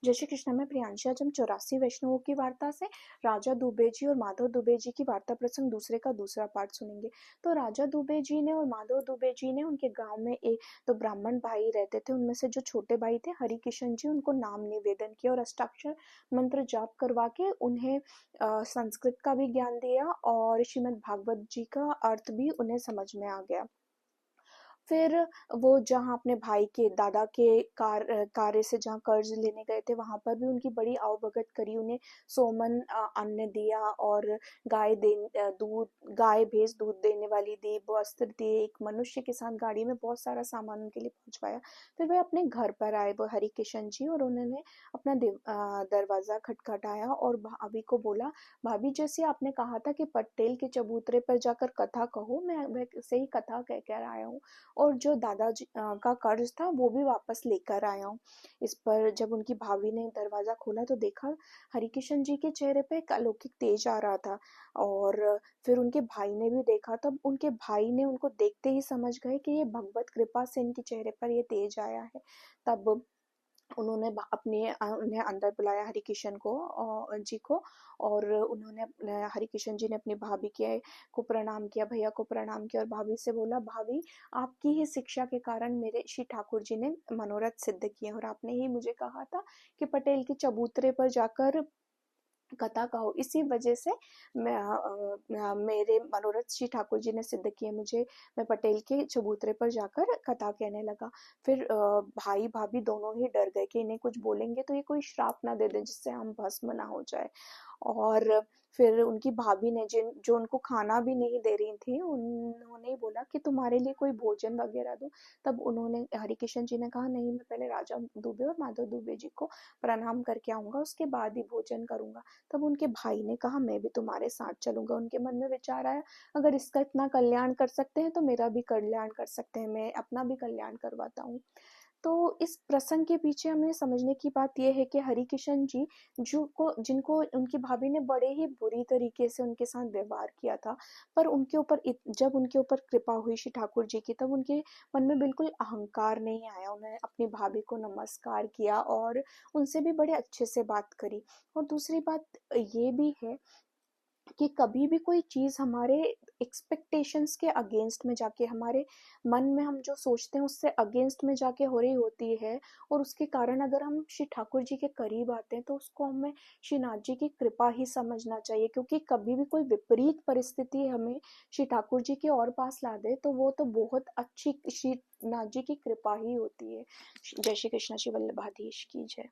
जय श्री कृष्ण। मैं प्रियांशी। आज हम 84 वैष्णवों की वार्ता से राजा दुबे जी और माधव दुबे जी की वार्ता प्रसंग दूसरे का दूसरा पार्ट सुनेंगे। तो राजा दुबे जी ने और माधव दुबे जी ने उनके गांव में एक तो ब्राह्मण भाई रहते थे। उनमें से जो छोटे भाई थे हरि किशन जी, उनको नाम निवेदन किया और अष्टाक्षर मंत्र जाप करवा के उन्हें संस्कृत का भी ज्ञान दिया और श्रीमद् भागवत जी का अर्थ भी उन्हें समझ में आ गया। फिर वो जहाँ अपने भाई के दादा के कार्य से जहाँ कर्ज लेने गए थे वहां पर भी उनकी बड़ी आवभगत करी। उन्हें सोमन अन्न दिया और गाय भैंस दूध देने वाली दी, वस्त्र दिए, एक मनुष्य के साथ गाड़ी में बहुत सारा सामान उनके लिए पहुंचवाया। फिर वे अपने घर पर आए वो हरि किशन जी, और उन्होंने अपना दरवाजा खटखटाया और भाभी को बोला, भाभी जैसे आपने कहा था कि पटेल के चबूतरे पर जाकर कथा कहो, मैं वैसे ही कथा कह कर आया हूँ और जो दादाजी का कर्ज था वो भी वापस लेकर आया हूँ। इस पर जब उनकी भाभी ने दरवाजा खोला तो देखा हरिकिशन जी के चेहरे पे एक अलौकिक तेज आ रहा था। और फिर उनके भाई ने भी देखा, तब उनके भाई ने उनको देखते ही समझ गए कि ये भगवत कृपा से इनके चेहरे पर ये तेज आया है। तब उन्होंने उन्हें अंदर बुलाया हरिकिशन जी को, और हरिकिशन जी ने अपनी भाभी के को प्रणाम किया, भैया को प्रणाम किया और भाभी से बोला, भाभी आपकी ही शिक्षा के कारण मेरे श्री ठाकुर जी ने मनोरथ सिद्ध किए और आपने ही मुझे कहा था कि पटेल के चबूतरे पर जाकर कथा कहो, इसी वजह से मेरे मनोरथ श्री ठाकुर जी ने सिद्ध किए मुझे। मैं पटेल के चबूतरे पर जाकर कथा कहने लगा। फिर भाई भाभी दोनों ही डर गए कि इन्हें कुछ बोलेंगे तो ये कोई श्राप ना दे दे जिससे हम भस्म ना हो जाए। और फिर उनकी भाभी ने जो उनको खाना भी नहीं दे रही थी, उन्होंने बोला कि तुम्हारे लिए कोई भोजन वगैरह दो। तब उन्होंने हरिकिशन जी ने कहा, नहीं, मैं पहले राजा दुबे और माधव दुबे जी को प्रणाम करके आऊंगा, उसके बाद ही भोजन करूंगा। तब उनके भाई ने कहा, मैं भी तुम्हारे साथ चलूंगा। उनके मन में विचार आया, अगर इसका इतना कल्याण कर सकते हैं तो मेरा भी कल्याण कर सकते हैं, मैं अपना भी कल्याण करवाता हूँ। तो इस प्रसंग के पीछे हमें समझने की बात यह है कि हरिकिशन जी जिनको उनकी भाभी ने बड़े ही बुरी तरीके से उनके साथ व्यवहार किया था, पर जब उनके ऊपर कृपा हुई श्री ठाकुर जी की, तब उनके मन में बिल्कुल अहंकार नहीं आया। उन्होंने अपनी भाभी को नमस्कार किया और उनसे भी बड़े अच्छे से बात करी। और दूसरी बात ये भी है कि कभी भी कोई चीज हमारे एक्सपेक्टेशंस के अगेंस्ट में जाके, हमारे मन में हम जो सोचते हैं उससे अगेंस्ट में जाके हो रही होती है, और उसके कारण अगर हम श्री ठाकुर जी के करीब आते हैं तो उसको हमें श्रीनाथ जी की कृपा ही समझना चाहिए। क्योंकि कभी भी कोई विपरीत परिस्थिति हमें श्री ठाकुर जी के और पास ला दे तो वो तो बहुत अच्छी श्रीनाथ जी की कृपा ही होती है। जय श्री कृष्ण। श्री वल्लभाधीश की जय।